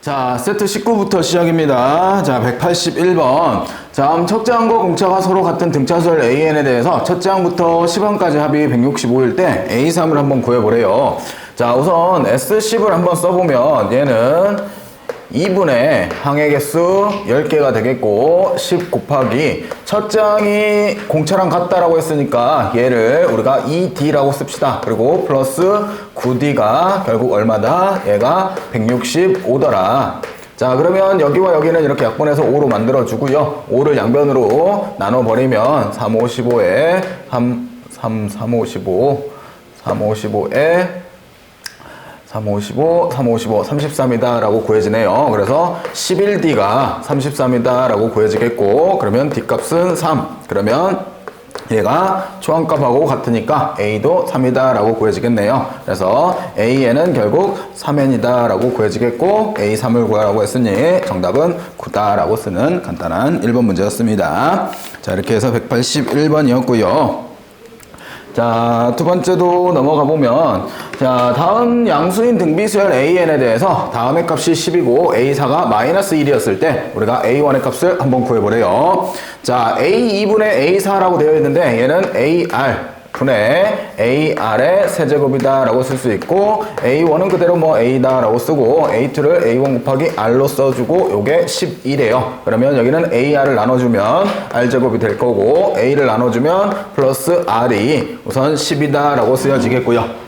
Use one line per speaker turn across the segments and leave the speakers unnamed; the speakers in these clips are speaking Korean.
자, 세트 19부터 시작입니다. 자, 181번. 자, 첫째 항과 공차가 서로 같은 등차수열 AN에 대해서 첫째 항부터 10항까지 합이 165일 때 A3을 한번 구해보래요. 자, 우선 S10을 한번 써보면 얘는 2분의 항의 개수 10개가 되겠고 10 곱하기 첫째 항이 공차랑 같다라고 했으니까 얘를 우리가 2D라고 씁시다. 그리고 플러스 9D가 결국 얼마다? 얘가 165더라. 자, 그러면 여기와 여기는 이렇게 약분해서 5로 만들어주고요. 5를 양변으로 나눠버리면 355에 33이다 라고 구해지네요. 그래서 11D가 33이다 라고 구해지겠고, 그러면 D값은 3. 그러면 얘가 초항값하고 같으니까 A도 3이다 라고 구해지겠네요. 그래서 AN은 결국 3N이다 라고 구해지겠고, A3을 구하라고 했으니 정답은 9다 라고 쓰는 간단한 1번 문제였습니다. 자, 이렇게 해서 181번이었고요. 자, 두 번째도 넘어가 보면, 자, 다음 양수인 등비수열 AN에 대해서 다음의 값이 10이고 A4가 마이너스 1이었을 때 우리가 A1의 값을 한번 구해보래요. 자, A2분의 A4라고 되어 있는데 얘는 AR 분의 AR의 세제곱이다 라고 쓸 수 있고, A1은 그대로 뭐 A다 라고 쓰고 A2를 A1 곱하기 R로 써주고 요게 11이에요. 그러면 여기는 AR을 나눠주면 R제곱이 될 거고, A를 나눠주면 플러스 R이 우선 10이다 라고 쓰여지겠고요.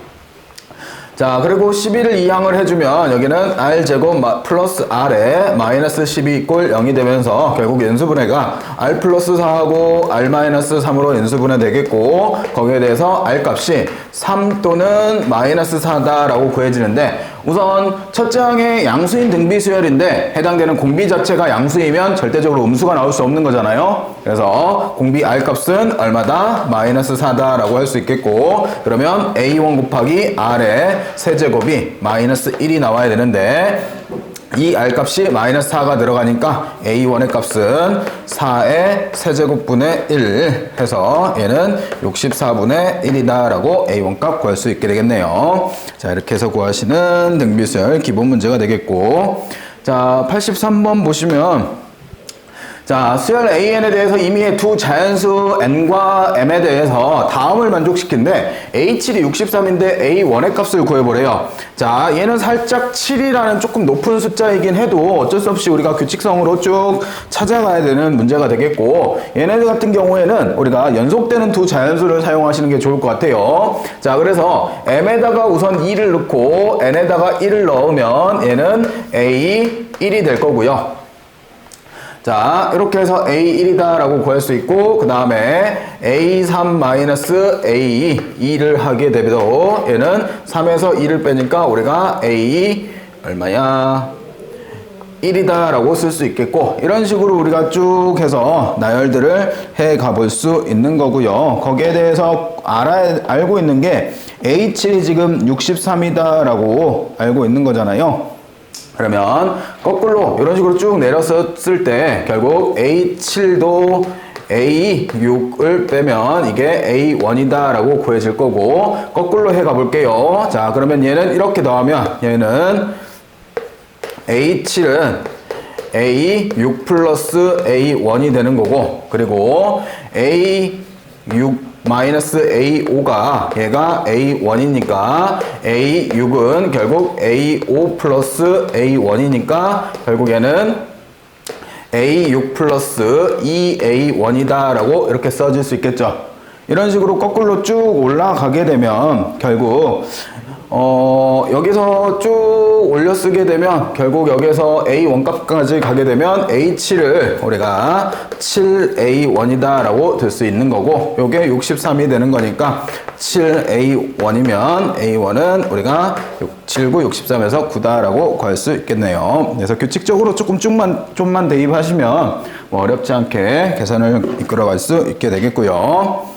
자, 그리고 11을 2항을 해주면 여기는 R제곱 플러스 R에 마이너스 10이 이꼴 0이 되면서 결국 인수분해가 R 플러스 4하고 R 마이너스 3으로 인수분해 되겠고, 거기에 대해서 R 값이 3 또는 마이너스 4다 라고 구해지는데, 우선 첫째 항의 양수인 등비수열인데 해당되는 공비 자체가 양수이면 절대적으로 음수가 나올 수 없는 거잖아요. 그래서 공비 R 값은 얼마다? 마이너스 4다 라고 할 수 있겠고, 그러면 A1 곱하기 R의 세제곱이 마이너스 1이 나와야 되는데 이 R 값이 마이너스 4가 들어가니까 A1의 값은 4의 세제곱분의 1 해서 얘는 64분의 1이다 라고 A1 값 구할 수 있게 되겠네요. 자, 이렇게 해서 구하시는 등비수열 기본 문제가 되겠고, 자, 83번 보시면, 자, 수열 AN에 대해서 이미 두 자연수 N과 M에 대해서 다음을 만족시킨데 A7이 63인데 A1의 값을 구해보래요. 자, 얘는 살짝 7이라는 조금 높은 숫자이긴 해도 어쩔 수 없이 우리가 규칙성으로 쭉 찾아가야 되는 문제가 되겠고, 얘네들 같은 경우에는 우리가 연속되는 두 자연수를 사용하시는 게 좋을 것 같아요. 자, 그래서 M에다가 우선 2를 넣고 N에다가 1을 넣으면 얘는 A1이 될 거고요. 자, 이렇게 해서 A1이다 라고 구할 수 있고, 그 다음에 A3-A2를 하게 되도 얘는 3에서 2를 빼니까 우리가 A 얼마야? 1이다 라고 쓸 수 있겠고, 이런 식으로 우리가 쭉 해서 나열들을 해 가볼 수 있는 거고요. 거기에 대해서 알고 있는 게 A7이 지금 63이다 라고 알고 있는 거잖아요. 그러면 거꾸로 이런 식으로 쭉 내렸을 때 결국 A7도 A6을 빼면 이게 A1이다 라고 구해질 거고, 거꾸로 해 가볼게요. 자, 그러면 얘는 이렇게 더하면 얘는 A7은 A6 플러스 A1이 되는 거고, 그리고 A6 마이너스 A5가 얘가 A1이니까 A6은 결국 A5 플러스 A1이니까 결국 얘는 A6 플러스 2A1이다 라고 이렇게 써질 수 있겠죠. 이런 식으로 거꾸로 쭉 올라가게 되면 결국 여기서 쭉 올려 쓰게 되면 결국 여기서 A1 값까지 가게 되면 A7을 우리가 7A1이다 라고 들 수 있는 거고, 요게 63이 되는 거니까 7A1이면 A1은 우리가 7, 9, 63에서 9다 라고 구할 수 있겠네요. 그래서 규칙적으로 좀만 대입하시면 뭐 어렵지 않게 계산을 이끌어갈 수 있게 되겠고요.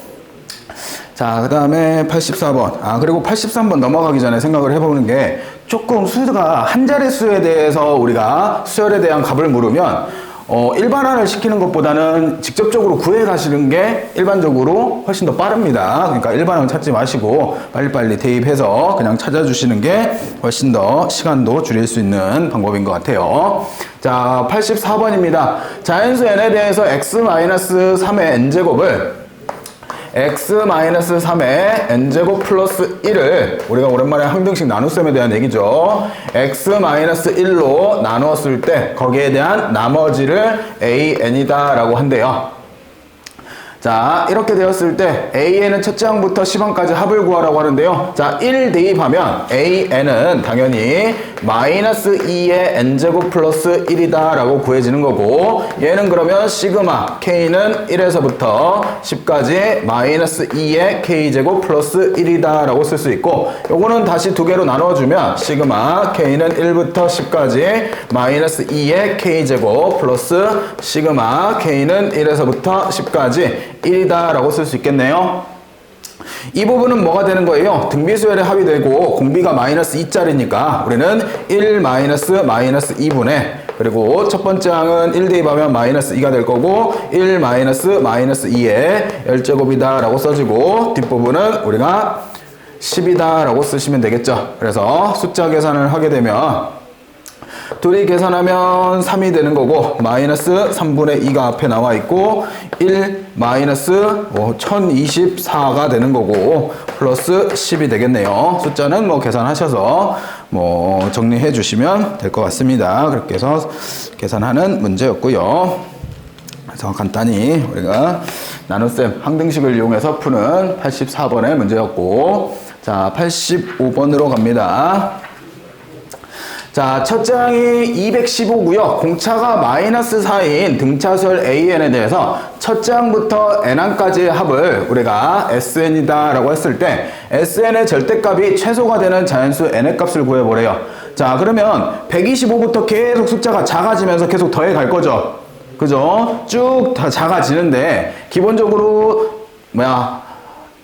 자, 그 다음에 84번. 그리고 83번 넘어가기 전에 생각을 해보는 게, 조금 수가 한 자릿수에 대해서 우리가 수열에 대한 값을 물으면 일반화를 시키는 것보다는 직접적으로 구해 가시는 게 일반적으로 훨씬 더 빠릅니다. 그러니까 일반화는 찾지 마시고 빨리빨리 대입해서 그냥 찾아주시는 게 훨씬 더 시간도 줄일 수 있는 방법인 것 같아요. 자, 84번입니다. 자연수 n에 대해서 x-3의 n제곱을 x-3의 n제곱 플러스 1을 우리가 오랜만에 항등식 나눗셈에 대한 얘기죠. x-1로 나누었을 때 거기에 대한 나머지를 an이다 라고 한대요. 자, 이렇게 되었을 때 an은 첫째 항부터 10항까지 합을 구하라고 하는데요. 자, 1 대입하면 an은 당연히 마이너스 2의 n제곱 플러스 1이다 라고 구해지는 거고, 얘는 그러면 시그마 k는 1에서부터 10까지 마이너스 2의 k제곱 플러스 1이다 라고 쓸 수 있고, 요거는 다시 두 개로 나눠주면 시그마 k는 1부터 10까지 마이너스 2의 k제곱 플러스 시그마 k는 1에서부터 10까지 1이다 라고 쓸 수 있겠네요. 이 부분은 뭐가 되는 거예요? 등비수열의 합이 되고 공비가 마이너스 2짜리니까 우리는 1 마이너스 2분의, 그리고 첫 번째 항은 1 대입하면 마이너스 2가 될 거고 1 마이너스 2의 열제곱이다 라고 써지고, 뒷부분은 우리가 10이다 라고 쓰시면 되겠죠. 그래서 숫자 계산을 하게 되면 둘이 계산하면 3이 되는 거고, 마이너스 3분의 2가 앞에 나와 있고 1 마이너스 1024가 되는 거고 플러스 10이 되겠네요. 숫자는 뭐 계산하셔서 뭐 정리해 주시면 될 것 같습니다. 그렇게 해서 계산하는 문제였고요. 그래서 간단히 우리가 나눗셈 항등식을 이용해서 푸는 84번의 문제였고, 자, 85번으로 갑니다. 자, 첫째 항이 215고요. 공차가 마이너스 4인 등차수열 an에 대해서 첫째 항부터 n항까지의 합을 우리가 sn이다 라고 했을 때 sn의 절대값이 최소가 되는 자연수 n의 값을 구해보래요. 자, 그러면 125부터 계속 숫자가 작아지면서 계속 더해 갈 거죠. 그죠? 쭉 다 작아지는데 기본적으로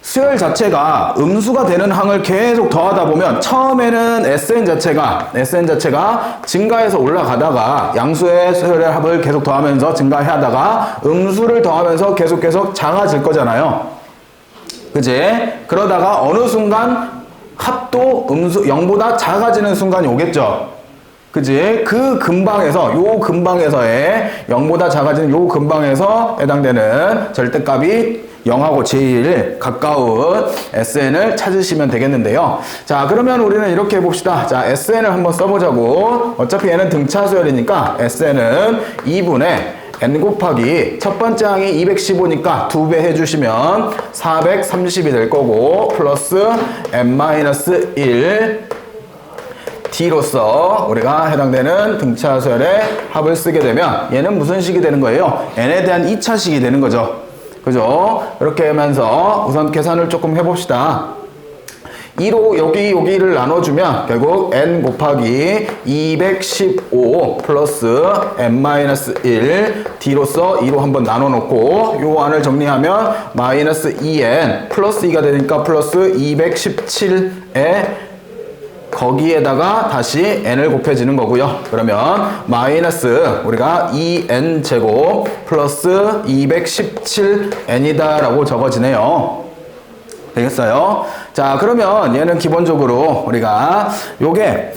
수열 자체가 음수가 되는 항을 계속 더하다 보면 처음에는 SN 자체가 증가해서 올라가다가 양수의 수열의 합을 계속 더하면서 증가하다가 음수를 더하면서 계속 작아질 거잖아요. 그지? 그러다가 어느 순간 합도 음수 0보다 작아지는 순간이 오겠죠. 그지? 그 근방에서, 요 근방에서의 0보다 작아지는 요 근방에서 해당되는 절대값이 0하고 제일 가까운 SN을 찾으시면 되겠는데요. 자, 그러면 우리는 이렇게 해봅시다. 자, SN을 한번 써보자고. 어차피 얘는 등차수열이니까 SN은 2분의 n 곱하기 첫 번째 항이 215니까 2배 해주시면 430이 될 거고 플러스 n-1 D로서 우리가 해당되는 등차수열의 합을 쓰게 되면 얘는 무슨 식이 되는 거예요? n에 대한 2차식이 되는 거죠. 그죠? 이렇게 하면서 우선 계산을 조금 해봅시다. 2로 여기를 나눠주면 결국 n 곱하기 215 플러스 n-1 D로서 2로 한번 나눠놓고 요 안을 정리하면 마이너스 2n 플러스 2가 되니까 플러스 217에 거기에다가 다시 n을 곱해지는 거고요. 그러면 마이너스 우리가 2n 제곱 플러스 217n이다 라고 적어지네요. 되겠어요? 자, 그러면 얘는 기본적으로 우리가 요게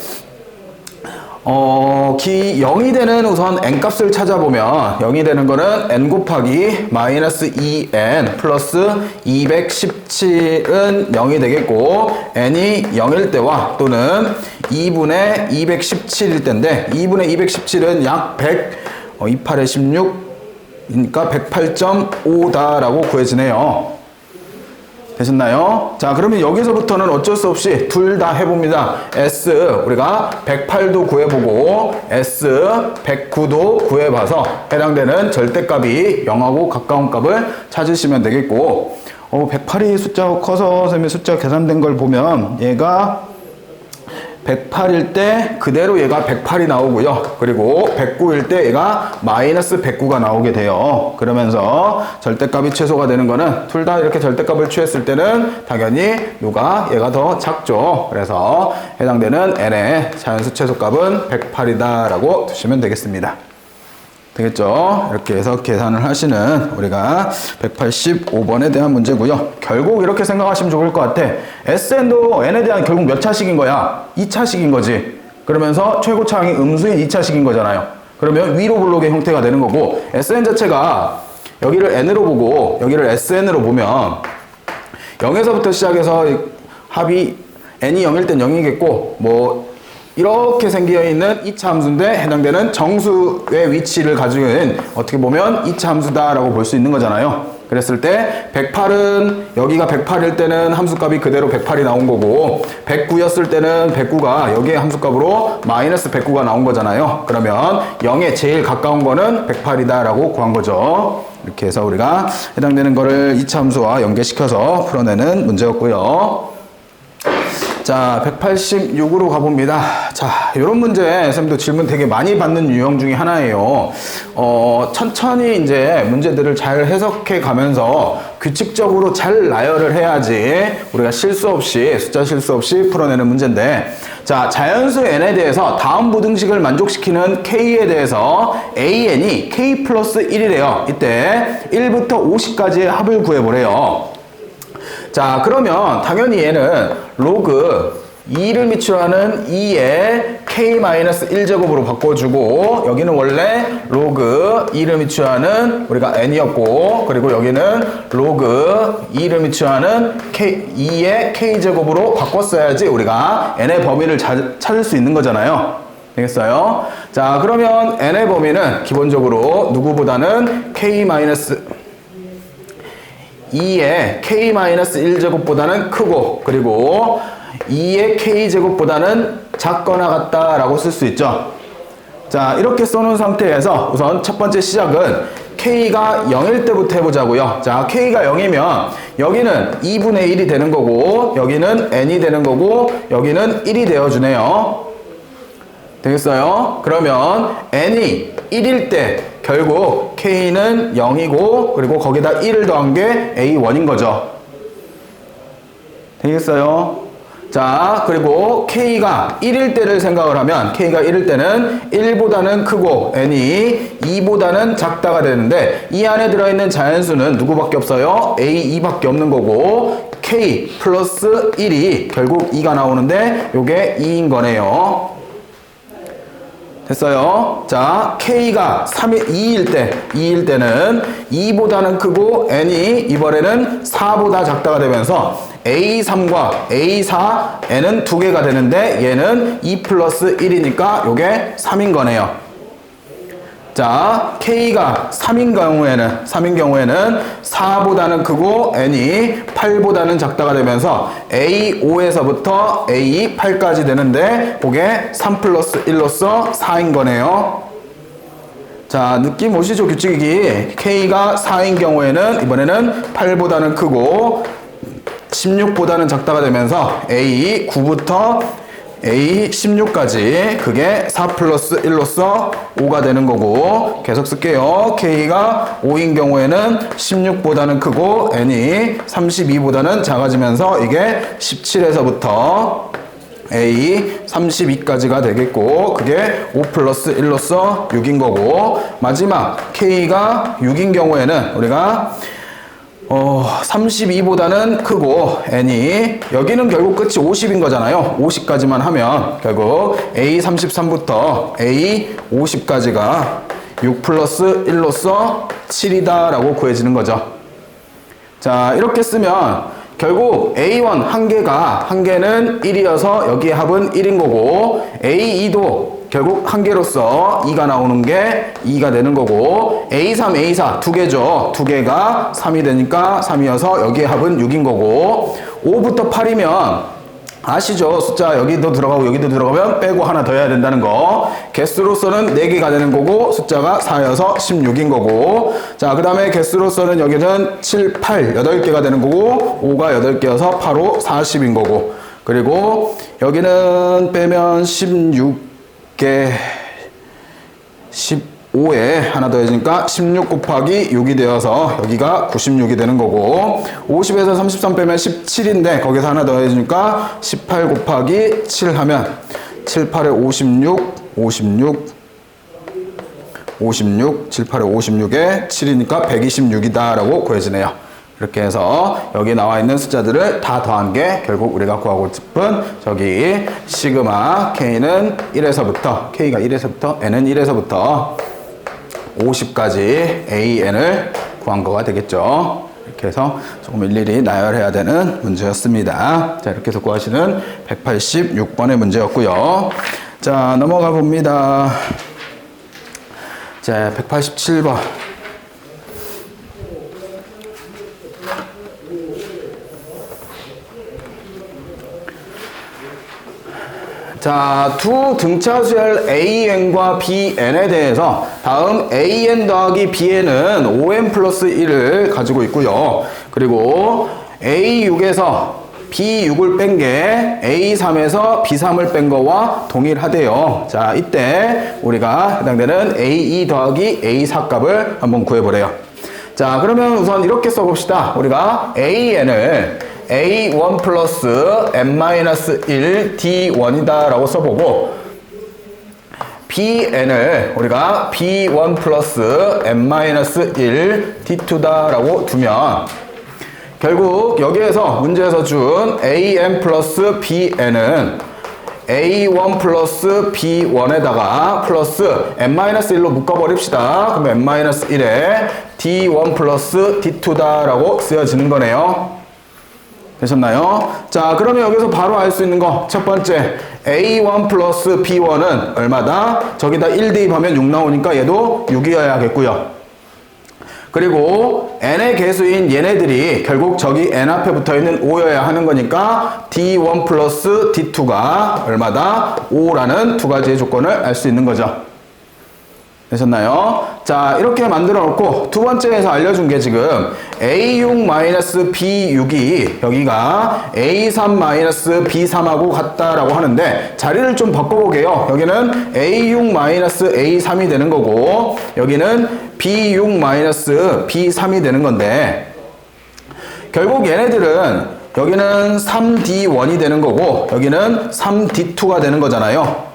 0이 되는 우선 n 값을 찾아보면 0이 되는 거는 n 곱하기 마이너스 2n 플러스 217은 0이 되겠고, n이 0일 때와 또는 2분의 217일 때인데 2분의 217은 약 28에 16이니까 108.5다 라고 구해지네요. 되셨나요? 자, 그러면 여기서부터는 어쩔 수 없이 둘 다 해봅니다. S 우리가 108도 구해보고 S 109도 구해봐서 해당되는 절대값이 0하고 가까운 값을 찾으시면 되겠고, 108이 숫자가 커서 선생님이 숫자 계산된 걸 보면 얘가 108일 때 그대로 얘가 108이 나오고요. 그리고 109일 때 얘가 마이너스 109가 나오게 돼요. 그러면서 절대값이 최소가 되는 거는 둘 다 이렇게 절대값을 취했을 때는 당연히 얘가 더 작죠. 그래서 해당되는 n의 자연수 최소값은 108이다 라고 두시면 되겠습니다. 되겠죠? 이렇게 해서 계산을 하시는 우리가 185번에 대한 문제고요. 결국 이렇게 생각하시면 좋을 것 같아. SN도 N에 대한 결국 몇 차식인 거야? 2차식인 거지. 그러면서 최고차항이 음수인 2차식인 거잖아요. 그러면 위로 블록의 형태가 되는 거고, SN 자체가 여기를 N으로 보고 여기를 SN으로 보면 0에서부터 시작해서 합이 N이 0일 땐 0이겠고, 뭐 이렇게 생겨있는 2차 함수인데 해당되는 정수의 위치를 가지고 있는, 어떻게 보면 2차 함수다라고 볼 수 있는 거잖아요. 그랬을 때 108은 여기가 108일 때는 함수값이 그대로 108이 나온 거고, 109였을 때는 109가 여기에 함수값으로 마이너스 109가 나온 거잖아요. 그러면 0에 제일 가까운 거는 108이다 라고 구한 거죠. 이렇게 해서 우리가 해당되는 거를 2차 함수와 연계시켜서 풀어내는 문제였고요. 자, 186으로 가봅니다. 자, 이런 문제 쌤도 질문 되게 많이 받는 유형 중에 하나예요. 천천히 이제 문제들을 잘 해석해 가면서 규칙적으로 잘 나열을 해야지 우리가 실수 없이, 숫자 실수 없이 풀어내는 문제인데, 자, 자연수 n에 대해서 다음 부등식을 만족시키는 k에 대해서 an이 k 플러스 1이래요. 이때 1부터 50까지의 합을 구해보래요. 자, 그러면 당연히 얘는 로그 2를 미추하는 2의 k-1제곱으로 바꿔주고, 여기는 원래 로그 2를 미추하는 우리가 n이었고, 그리고 여기는 로그 2를 미추하는 2의 k제곱으로 바꿨어야지 우리가 n의 범위를 찾을 수 있는 거잖아요. 되겠어요? 자, 그러면 n의 범위는 기본적으로 누구보다는 k-2의 k-1제곱보다는 크고, 그리고 2의 k제곱보다는 작거나 같다라고 쓸 수 있죠. 자, 이렇게 써놓은 상태에서 우선 첫 번째 시작은 k가 0일 때부터 해보자고요. 자, k가 0이면 여기는 2분의 1이 되는 거고, 여기는 n이 되는 거고, 여기는 1이 되어주네요. 되겠어요? 그러면 n이 1일 때 결국 k는 0이고, 그리고 거기다 1을 더한 게 a1인 거죠. 되겠어요? 자, 그리고 k가 1일 때를 생각을 하면, k가 1일 때는 1보다는 크고 n이 2보다는 작다가 되는데, 이 안에 들어있는 자연수는 누구밖에 없어요? a2밖에 없는 거고, k 플러스 1이 결국 2가 나오는데 요게 2인 거네요. 됐어요? 자, k가 2일 때는 2보다는 크고 n이 이번에는 4보다 작다가 되면서 a3과 a4, n은 두 개가 되는데 얘는 2 플러스 1이니까 요게 3인 거네요. 자, k가 3인 경우에는 4보다는 크고 n이 8보다는 작다가 되면서 a5에서부터 a8까지 되는데 그게 3 플러스 1로서 4인 거네요. 자, 느낌 오시죠? 규칙이 k가 4인 경우에는 이번에는 8보다는 크고 16보다는 작다가 되면서 a9부터 a16까지 그게 4 플러스 1로서 5가 되는 거고, 계속 쓸게요. k가 5인 경우에는 16보다는 크고 n이 32보다는 작아지면서 이게 17에서부터 a32까지가 되겠고, 그게 5 플러스 1로서 6인 거고, 마지막 k가 6인 경우에는 우리가 32보다는 크고 n이, 여기는 결국 끝이 50인 거잖아요. 50까지만 하면 결국 a33부터 a50까지가 6 플러스 1로서 7이다 라고 구해지는 거죠. 자, 이렇게 쓰면 결국 a1 한 개는 1이어서 여기에 합은 1인 거고, a2도 결국 한 개로서 2가 나오는 게 2가 되는 거고, a3, a4 두 개죠. 두 개가 3이 되니까 3이어서 여기에 합은 6인 거고, 5부터 8이면 아시죠? 숫자 여기도 들어가고 여기도 들어가면 빼고 하나 더 해야 된다는 거. 개수로서는 4개가 되는 거고, 숫자가 4여서 16인 거고, 자, 그 다음에 개수로서는 여기는 7, 8, 8개가 되는 거고, 5가 8개여서 8, 5, 40인 거고, 그리고 여기는 빼면 16개, 15에 하나 더해지니까 16 곱하기 6이 되어서 여기가 96이 되는 거고, 50에서 33 빼면 17인데 거기서 하나 더해지니까 18 곱하기 7 하면 7, 8에 56, 56, 7, 8에 56에 7이니까 126이다 라고 구해지네요. 이렇게 해서 여기 나와 있는 숫자들을 다 더한 게 결국 우리가 구하고 싶은 저기 시그마 K는 1에서부터 K가 1에서부터 N은 1에서부터 50까지 AN을 구한 거가 되겠죠. 이렇게 해서 조금 일일이 나열해야 되는 문제였습니다. 자, 이렇게 해서 구하시는 186번의 문제였고요. 자, 넘어가 봅니다. 자, 187번. 자, 두 등차수열 AN과 BN에 대해서 다음 AN 더하기 BN은 5N 플러스 1을 가지고 있고요. 그리고 A6에서 B6을 뺀 게 A3에서 B3을 뺀 거와 동일하대요. 자, 이때 우리가 해당되는 A2 더하기 A4 값을 한번 구해보래요. 자, 그러면 우선 이렇게 써봅시다. 우리가 AN을 A1 플러스 N-1 D1이다 라고 써보고 BN을 우리가 B1 플러스 N-1 D2다 라고 두면 결국 여기에서 문제에서 준 AN 플러스 BN은 A1 플러스 B1에다가 플러스 N-1로 묶어버립시다. 그러면 N-1에 D1 플러스 D2다 라고 쓰여지는 거네요. 되셨나요? 자, 그러면 여기서 바로 알 수 있는 거 첫 번째 A1 플러스 B1은 얼마다? 저기다 1 대입하면 6 나오니까 얘도 6이어야겠고요. 그리고 n의 개수인 얘네들이 결국 저기 n 앞에 붙어있는 5여야 하는 거니까 D1 플러스 D2가 얼마다? 5라는 두 가지의 조건을 알 수 있는 거죠. 되셨나요? 자, 이렇게 만들어 놓고 두 번째에서 알려준 게 지금 A6-B6이 여기가 A3-B3하고 같다라고 하는데 자리를 좀 바꿔보게요. 여기는 A6-A3이 되는 거고 여기는 B6-B3이 되는 건데 결국 얘네들은 여기는 3D1이 되는 거고 여기는 3D2가 되는 거잖아요.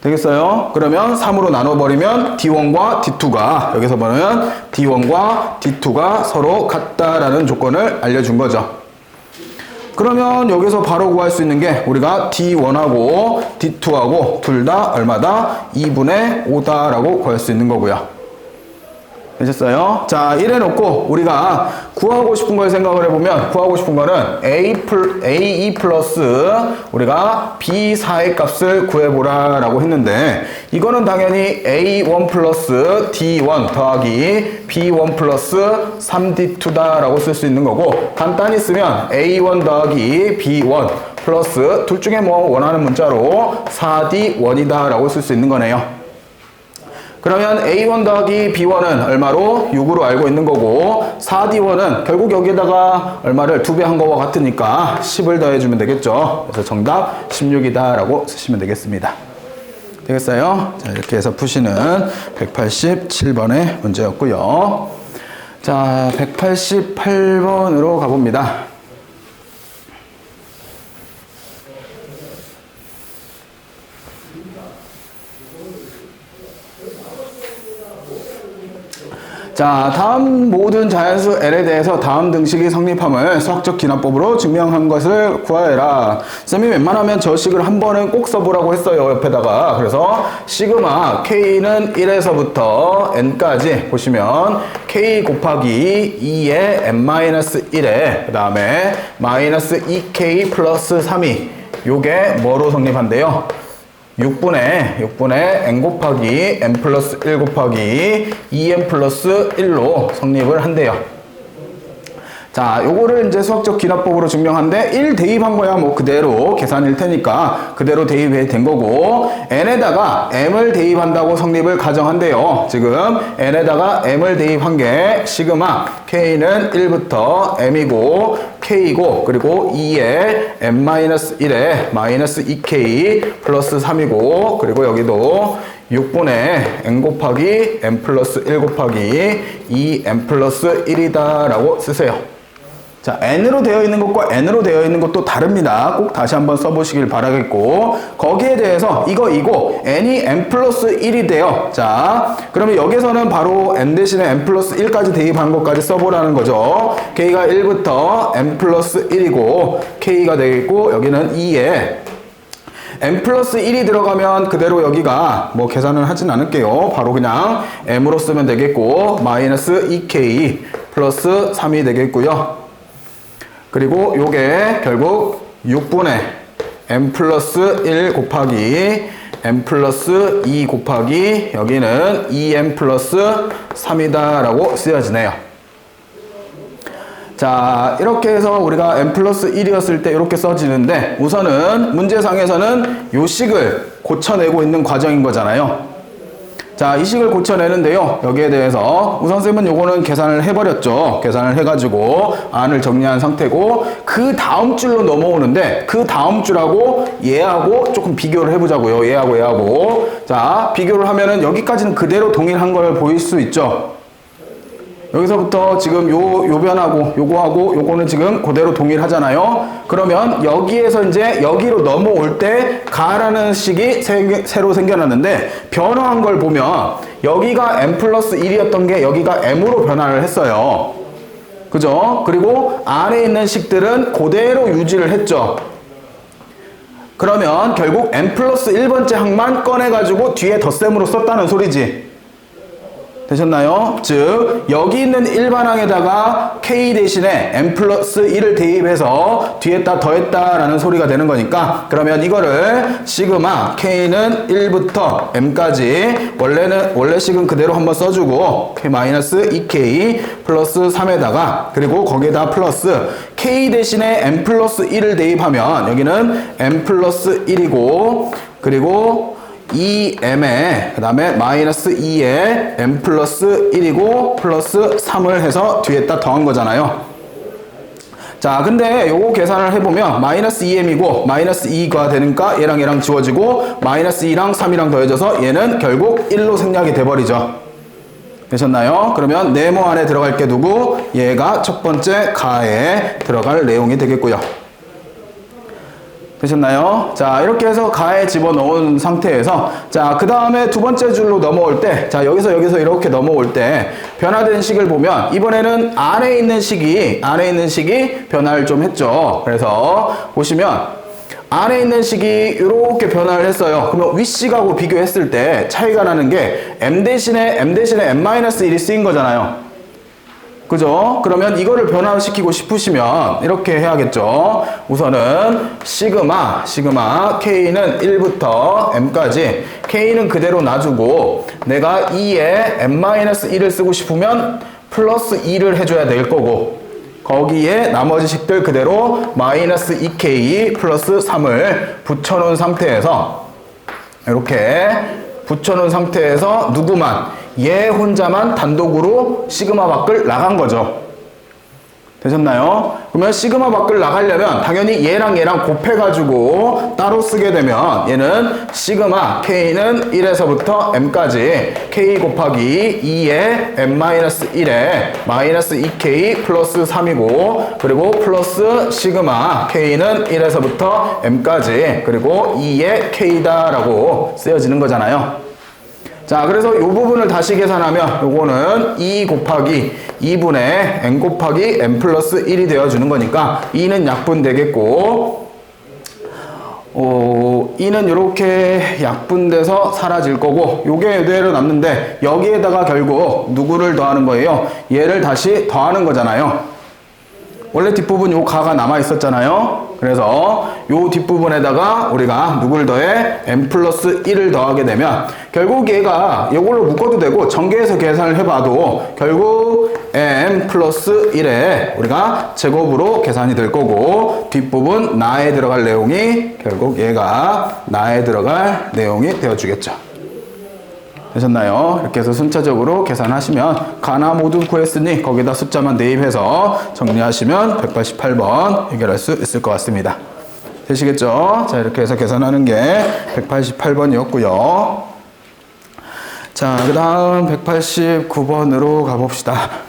되겠어요? 그러면 3으로 나눠버리면 D1과 D2가 여기서 보면 D1과 D2가 서로 같다라는 조건을 알려준 거죠. 그러면 여기서 바로 구할 수 있는 게 우리가 D1하고 D2하고 둘 다 얼마다? 2분의 5다 라고 구할 수 있는 거고요. 되셨어요? 자, 이래 놓고 우리가 구하고 싶은 걸 생각을 해보면 구하고 싶은 거는 A2 플러스 우리가 B4의 값을 구해보라 라고 했는데 이거는 당연히 A1 플러스 D1 더하기 B1 플러스 3D2다 라고 쓸 수 있는 거고 간단히 쓰면 A1 더하기 B1 플러스 둘 중에 뭐 원하는 문자로 4D1이다 라고 쓸 수 있는 거네요. 그러면 A1 더하기 B1은 얼마로? 6으로 알고 있는 거고 4D1은 결국 여기에다가 얼마를 2배 한 거와 같으니까 10을 더해주면 되겠죠. 그래서 정답 16이다 라고 쓰시면 되겠습니다. 되겠어요? 자, 이렇게 해서 푸시는 187번의 문제였고요. 자, 188번으로 가봅니다. 자, 다음 모든 자연수 L에 대해서 다음 등식이 성립함을 수학적 기납법으로 증명한 것을 구하여라. 쌤이 웬만하면 저 식을 한 번은 꼭 써보라고 했어요, 옆에다가. 그래서 시그마 K는 1에서부터 N까지 보시면 K 곱하기 2의 N-1에 그 다음에 마이너스 2K 플러스 3이 요게 뭐로 성립한대요? 6분의 n 곱하기 n 플러스 1 곱하기 2n 플러스 1로 성립을 한대요. 자, 요거를 이제 수학적 기납법으로 증명한데 1 대입한 거야 뭐 그대로 계산일 테니까 그대로 대입이 된 거고 n에다가 m을 대입한다고 성립을 가정한대요. 지금 n에다가 m을 대입한 게 시그마 k는 1부터 m이고 k이고 그리고 2에 n-1에 마이너스 2k 플러스 3이고 그리고 여기도 6분의 n 곱하기 n 플러스 1 곱하기 2n 플러스 1이다 라고 쓰세요. 자, n으로 되어 있는 것과 n으로 되어 있는 것도 다릅니다. 꼭 다시 한번 써보시길 바라겠고, 거기에 대해서 이거 n이 n 플러스 1이 돼요. 자, 그러면 여기서는 바로 n 대신에 n 플러스 1까지 대입한 것까지 써보라는 거죠. k가 1부터 n 플러스 1이고 k가 되겠고, 여기는 2에 n 플러스 1이 들어가면 그대로 여기가 뭐 계산을 하진 않을게요. 바로 그냥 m으로 쓰면 되겠고, 마이너스 2k 플러스 3이 되겠고요. 그리고 요게 결국 6분의 n 플러스 1 곱하기 n 플러스 2 곱하기 여기는 2n 플러스 3이다 라고 쓰여지네요. 자, 이렇게 해서 우리가 n 플러스 1이었을 때 이렇게 써지는데, 우선은 문제상에서는 요 식을 고쳐내고 있는 과정인 거잖아요. 자, 이 식을 고쳐내는데요. 여기에 대해서 우선 쌤은 요거는 계산을 해버렸죠. 계산을 해가지고 안을 정리한 상태고, 그 다음 줄로 넘어오는데 그 다음 줄하고 얘하고 조금 비교를 해보자고요. 얘하고. 자, 비교를 하면은 여기까지는 그대로 동일한 걸 보일 수 있죠. 여기서부터 지금 요 변하고 요거하고 요거는 지금 그대로 동일하잖아요. 그러면 여기에서 이제 여기로 넘어올 때 가라는 식이 새로 생겨났는데, 변화한 걸 보면 여기가 n 플러스 1이었던 게 여기가 m으로 변화를 했어요. 그죠? 그리고 안에 있는 식들은 그대로 유지를 했죠. 그러면 결국 n 플러스 1번째 항만 꺼내가지고 뒤에 덧셈으로 썼다는 소리지. 되셨나요? 즉 여기 있는 일반항에다가 k 대신에 n 플러스 1을 대입해서 뒤에다 더했다 라는 소리가 되는 거니까, 그러면 이거를 시그마 k는 1부터 m까지 원래 식은 그대로 한번 써주고 k 마이너스 2k 플러스 3에다가, 그리고 거기에다 플러스 k 대신에 n 플러스 1을 대입하면 여기는 n 플러스 1이고, 그리고 2m에 그 다음에 마이너스 2에 n 플러스 1이고 플러스 3을 해서 뒤에다 더한 거잖아요. 자, 근데 요거 계산을 해보면 마이너스 2m이고 마이너스 2가 되니까 얘랑 지워지고 마이너스 2랑 3이랑 더해져서 얘는 결국 1로 생략이 돼버리죠. 되셨나요? 그러면 네모 안에 들어갈 게 누구? 얘가 첫 번째 가에 들어갈 내용이 되겠고요. 되셨나요? 자, 이렇게 해서 가에 집어넣은 상태에서, 자, 그 다음에 두 번째 줄로 넘어올 때, 자, 여기서 이렇게 넘어올 때 변화된 식을 보면 이번에는 안에 있는 식이 변화를 좀 했죠. 그래서 보시면 안에 있는 식이 이렇게 변화를 했어요. 그러면 윗식하고 비교했을 때 차이가 나는 게 m 대신에 n-1이 쓰인 거잖아요. 그죠? 그러면 이거를 변화시키고 싶으시면 이렇게 해야겠죠. 우선은 시그마 k는 1부터 m까지, k는 그대로 놔주고 내가 2에 n-1을 쓰고 싶으면 플러스 2를 해줘야 될 거고, 거기에 나머지 식들 그대로 마이너스 2k 플러스 3을 붙여놓은 상태에서, 이렇게 붙여놓은 상태에서 누구만, 얘 혼자만 단독으로 시그마 밖을 나간 거죠. 되셨나요? 그러면 시그마 밖을 나가려면 당연히 얘랑 곱해가지고 따로 쓰게 되면 얘는 시그마 k는 1에서부터 m까지 k 곱하기 2에 n-1에 마이너스 2k 플러스 3이고, 그리고 플러스 시그마 k는 1에서부터 m까지 그리고 2에 k다 라고 쓰여지는 거잖아요. 자, 그래서 이 부분을 다시 계산하면 요거는 2 곱하기 2분의 n 곱하기 n 플러스 1이 되어주는 거니까 2는 약분되겠고, 2는 이렇게 약분돼서 사라질 거고, 요게 이대로 남는데 여기에다가 결국 누구를 더하는 거예요? 얘를 다시 더하는 거잖아요. 원래 뒷부분 요 가가 남아 있었잖아요. 그래서 요 뒷부분에다가 우리가 누구를 더해? n 플러스 1을 더하게 되면 결국 얘가 이걸로 묶어도 되고 전개해서 계산을 해봐도 결국 n 플러스 1에 우리가 제곱으로 계산이 될 거고, 뒷부분 나에 들어갈 내용이 결국 얘가 나에 들어갈 내용이 되어주겠죠. 되셨나요? 이렇게 해서 순차적으로 계산하시면 가나 모두 구했으니 거기다 숫자만 대입해서 정리하시면 188번 해결할 수 있을 것 같습니다. 되시겠죠? 자, 이렇게 해서 계산하는 게 188번이었고요. 자, 그 다음 189번으로 가봅시다.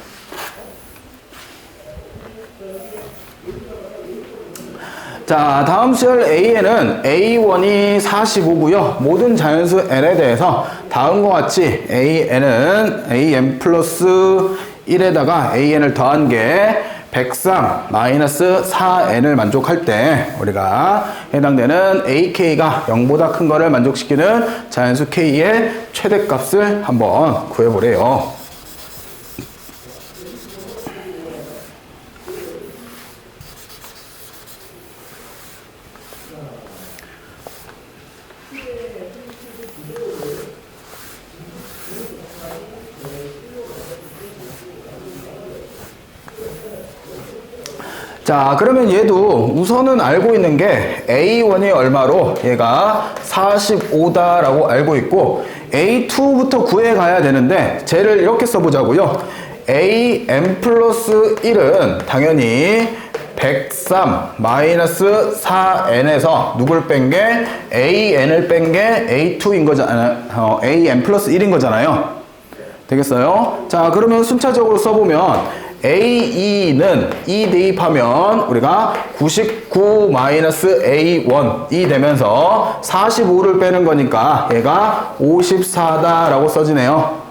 자, 다음 수열 A에는 A1이 45고요. 모든 자연수 N에 대해서 다음과 같이 AN은 AN 플러스 1에다가 AN을 더한 게 103 마이너스 4N을 만족할 때 우리가 해당되는 AK가 0보다 큰 거를 만족시키는 자연수 K의 최대값을 한번 구해보래요. 자, 그러면 얘도 우선은 알고 있는 게 A1이 얼마로 얘가 45다라고 알고 있고 A2부터 구해 가야 되는데 쟤를 이렇게 써보자고요. AN 플러스 1은 당연히 103 마이너스 4n에서 누굴 뺀 게 AN을 뺀 게 A2인 거잖아요. AN 플러스 1인 거잖아요. 되겠어요? 자, 그러면 순차적으로 써보면 A2는 2 대입하면 우리가 99 마이너스 A1이 되면서 45를 빼는 거니까 얘가 54다라고 써지네요.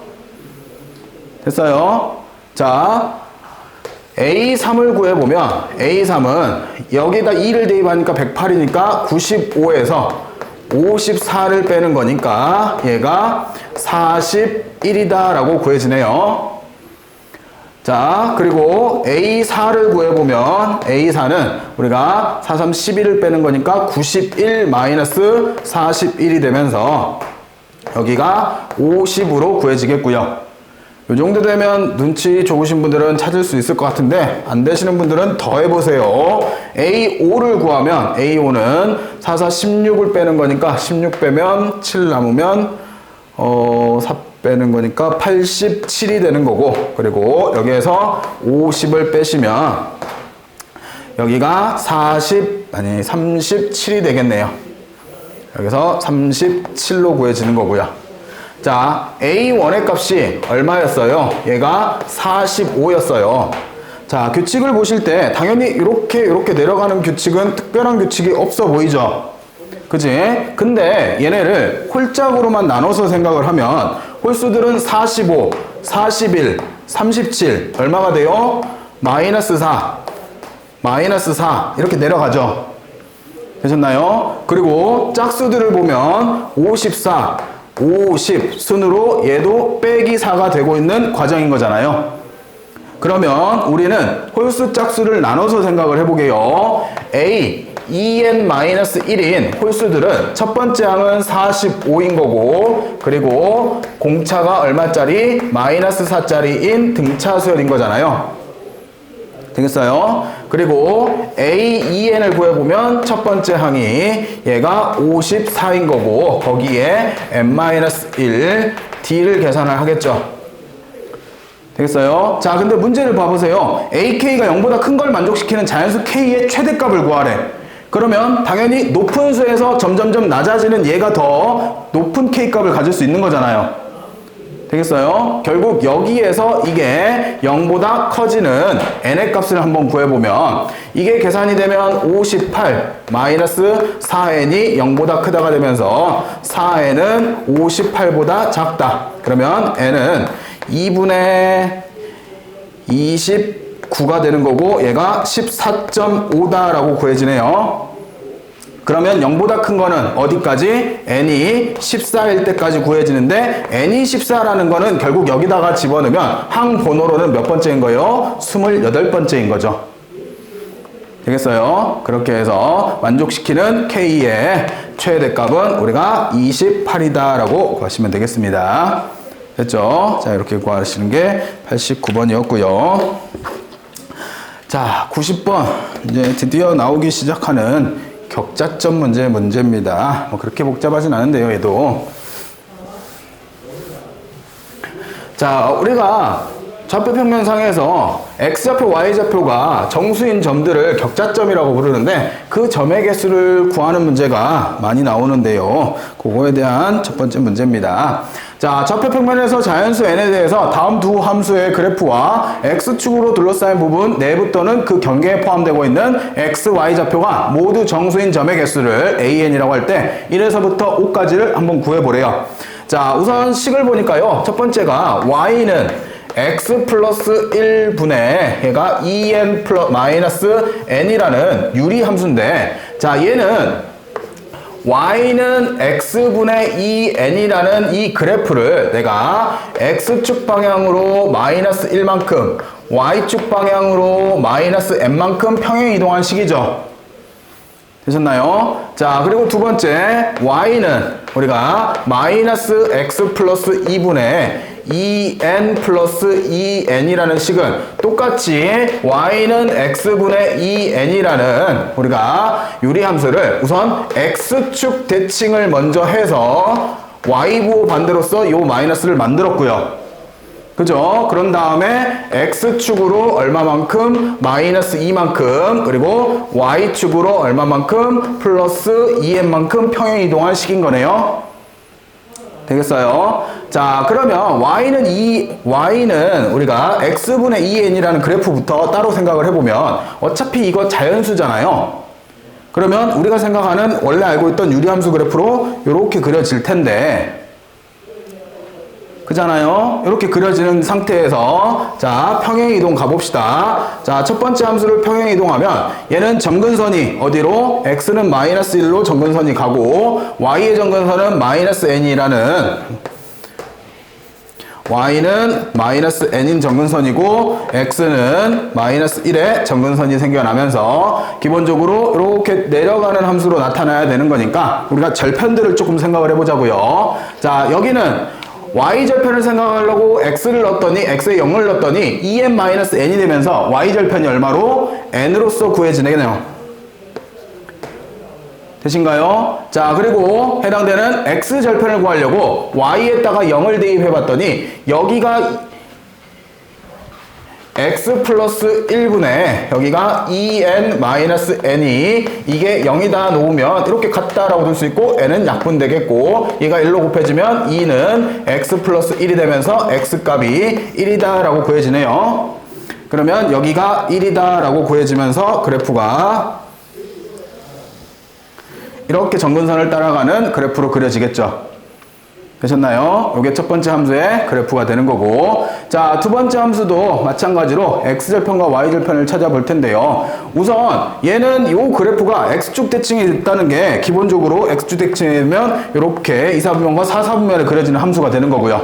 됐어요? 자, A3을 구해보면 A3은 여기다 2를 대입하니까 108이니까 95에서 54를 빼는 거니까 얘가 41이다라고 구해지네요. 자, 그리고 A4를 구해보면 A4는 우리가 4, 3, 11을 빼는 거니까 91 마이너스 41이 되면서 여기가 50으로 구해지겠고요. 이 정도 되면 눈치 좋으신 분들은 찾을 수 있을 것 같은데 안 되시는 분들은 더 해보세요. A5를 구하면 A5는 4, 4, 16을 빼는 거니까 16 빼면 7 남으면 4 빼는 거니까 87이 되는 거고 그리고 여기에서 50을 빼시면 여기가 37이 되겠네요. 여기서 37로 구해지는 거고요. 자, A1의 값이 얼마였어요? 얘가 45였어요. 자, 규칙을 보실 때 당연히 이렇게 내려가는 규칙은 특별한 규칙이 없어 보이죠? 그지? 근데 얘네를 홀짝으로만 나눠서 생각을 하면 홀수들은 45, 41, 37 얼마가 돼요? 마이너스 4 이렇게 내려가죠. 되셨나요? 그리고 짝수들을 보면 54, 50 순으로 얘도 빼기 4가 되고 있는 과정인 거잖아요. 그러면 우리는 홀수 짝수를 나눠서 생각을 해보게요. A 2n-1인 홀수들은 첫 번째 항은 45인 거고 그리고 공차가 얼마짜리? 마이너스 4짜리인 등차수열인 거잖아요. 되겠어요? 그리고 A2n을 구해보면 첫 번째 항이 얘가 54인 거고 거기에 n-1 d를 계산을 하겠죠. 되겠어요? 자, 근데 문제를 봐보세요. AK가 0보다 큰 걸 만족시키는 자연수 K의 최대값을 구하래. 그러면 당연히 높은 수에서 점점점 낮아지는 얘가 더 높은 K값을 가질 수 있는 거잖아요. 되겠어요? 결국 여기에서 이게 0보다 커지는 n의 값을 한번 구해보면 이게 계산이 되면 58 마이너스 4n이 0보다 크다가 되면서 4n은 58보다 작다. 그러면 n은 2분의 29가 되는 거고 얘가 14.5다라고 구해지네요. 그러면 0보다 큰 거는 어디까지? n이 14일 때까지 구해지는데 n이 14라는 거는 결국 여기다가 집어넣으면 항 번호로는 몇 번째인 거예요? 28번째인 거죠. 되겠어요? 그렇게 해서 만족시키는 K의 최대값은 우리가 28이다 라고 구하시면 되겠습니다. 됐죠? 자, 이렇게 구하시는 게 89번이었고요. 자, 90번. 이제 드디어 나오기 시작하는 격자점 문제입니다. 뭐 그렇게 복잡하진 않은데요, 얘도. 자, 우리가 좌표 평면상에서 X좌표, Y좌표가 정수인 점들을 격자점이라고 부르는데 그 점의 개수를 구하는 문제가 많이 나오는데요. 그거에 대한 첫 번째 문제입니다. 자, 좌표 평면에서 자연수 n에 대해서 다음 두 함수의 그래프와 x축으로 둘러싸인 부분 내부터는 그 경계에 포함되고 있는 x, y 좌표가 모두 정수인 점의 개수를 an이라고 할 때 1에서부터 5까지를 한번 구해보래요. 자, 우선 식을 보니까요. 첫 번째가 y는 x 플러스 1분의 얘가 2n 플러스 마이너스 n이라는 유리 함수인데, 자, 얘는 y는 x분의 2n이라는 이 그래프를 내가 x축 방향으로 마이너스 1만큼 y축 방향으로 마이너스 n만큼 평행 이동한 식이죠. 되셨나요? 자, 그리고 두 번째 y는 우리가 마이너스 x 플러스 2분의 2n 플러스 2n이라는 식은 똑같이 y는 x분의 2n이라는 우리가 유리함수를 우선 x축 대칭을 먼저 해서 y부 반대로서 요 마이너스를 만들었고요. 그죠? 그런 다음에 x축으로 얼마만큼 마이너스 2만큼 그리고 y축으로 얼마만큼 플러스 2n만큼 평행 이동한 식인 거네요. 되겠어요? 자, 그러면 y는 우리가 x분의 2n이라는 그래프부터 따로 생각을 해보면 어차피 이거 자연수잖아요. 그러면 우리가 생각하는 원래 알고 있던 유리함수 그래프로 이렇게 그려질 텐데, 그잖아요. 이렇게 그려지는 상태에서 자, 평행 이동 가봅시다. 자, 첫 번째 함수를 평행 이동하면 얘는 점근선이 어디로? x는 마이너스 1로 점근선이 가고 y의 점근선은 마이너스 n이라는 y는 마이너스 n인 점근선이고 x는 마이너스 1의 점근선이 생겨나면서 기본적으로 이렇게 내려가는 함수로 나타나야 되는 거니까 우리가 절편들을 조금 생각을 해보자고요. 자, 여기는 y절편을 생각하려고 x를 넣었더니 x에 0을 넣었더니 2n-n이 되면서 y절편이 얼마로? n으로서 구해지네요. 되신가요? 자, 그리고 해당되는 x절편을 구하려고 y에다가 0을 대입해 봤더니 여기가 x 플러스 1분의 여기가 2n-n이 이게 0이다 놓으면 이렇게 같다라고 둘 수 있고 n은 약분되겠고 얘가 1로 곱해지면 2는 x 플러스 1이 되면서 x 값이 1이다 라고 구해지네요. 그러면 여기가 1이다 라고 구해지면서 그래프가 이렇게 점근선을 따라가는 그래프로 그려지겠죠. 되셨나요? 이게 첫 번째 함수의 그래프가 되는 거고, 자, 두 번째 함수도 마찬가지로 x절편과 y절편을 찾아볼 텐데요. 우선 얘는 요 그래프가 x축 대칭이 있다는 게 기본적으로 x축 대칭이면 이렇게 2사분면과 4사분면에 그려지는 함수가 되는 거고요.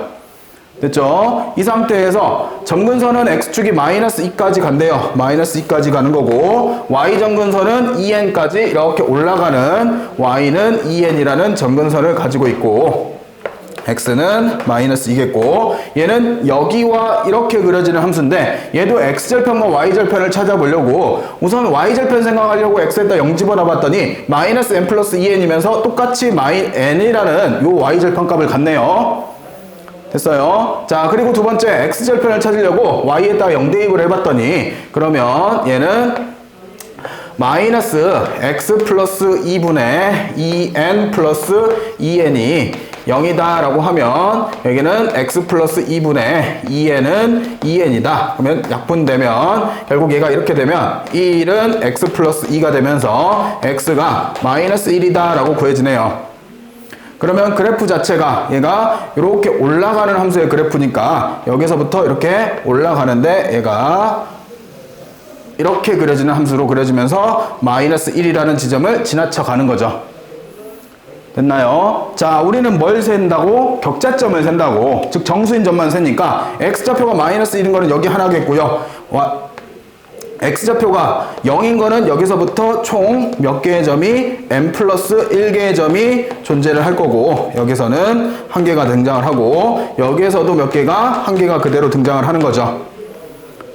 됐죠? 이 상태에서 점근선은 x축이 마이너스 2까지 간대요. 마이너스 2까지 가는 거고 y점근선은 2n까지 이렇게 올라가는 y는 2n이라는 점근선을 가지고 있고 x는 마이너스 2겠고 얘는 여기와 이렇게 그려지는 함수인데 얘도 x절편과 y절편을 찾아보려고 우선 y절편 생각하려고 x에다 0 집어넣어봤더니 마이너스 n 플러스 2n이면서 똑같이 n이라는 요 y절편 값을 갖네요. 됐어요? 자, 그리고 두 번째 x절편을 찾으려고 y에다 0 대입을 해봤더니 그러면 얘는 마이너스 x 플러스 2분의 2n 플러스 2n이 0이다 라고 하면 여기는 x 플러스 2분의 2n은 2n이다. 그러면 약분되면 결국 얘가 이렇게 되면 1은 x 플러스 2가 되면서 x가 마이너스 1이다 라고 구해지네요. 그러면 그래프 자체가 얘가 이렇게 올라가는 함수의 그래프니까 여기서부터 이렇게 올라가는데 얘가 이렇게 그려지는 함수로 그려지면서 마이너스 1이라는 지점을 지나쳐 가는 거죠. 됐나요? 자, 우리는 뭘 센다고? 격자점을 센다고. 즉 정수인 점만 세니까 x좌표가 마이너스 1인 거는 여기 하나겠고요. x좌표가 0인 거는 여기서부터 총 몇 개의 점이 n 플러스 1개의 점이 존재를 할 거고 여기서는 한 개가 등장을 하고 여기에서도 몇 개가 한 개가 그대로 등장을 하는 거죠.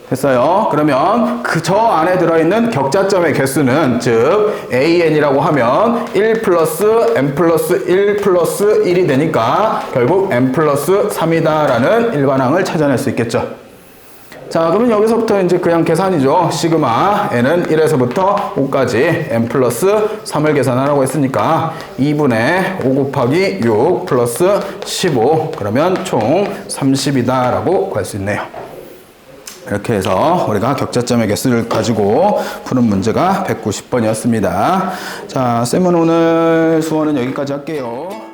됐어요? 그러면 저 안에 들어있는 격자점의 개수는 즉 an이라고 하면 1 플러스 n 플러스 1 플러스 1이 되니까 결국 n 플러스 3이다 라는 일반항을 찾아낼 수 있겠죠. 자, 자, 그러면 여기서부터 이제 그냥 계산이죠. 시그마 n은 1에서부터 5까지 n 플러스 3을 계산하라고 했으니까 2분의 5 곱하기 6 플러스 15 그러면 총 30이다 라고 구할 수 있네요. 이렇게 해서 우리가 격자점의 개수를 가지고 푸는 문제가 190번이었습니다. 자, 쌤은 오늘 수원은 여기까지 할게요.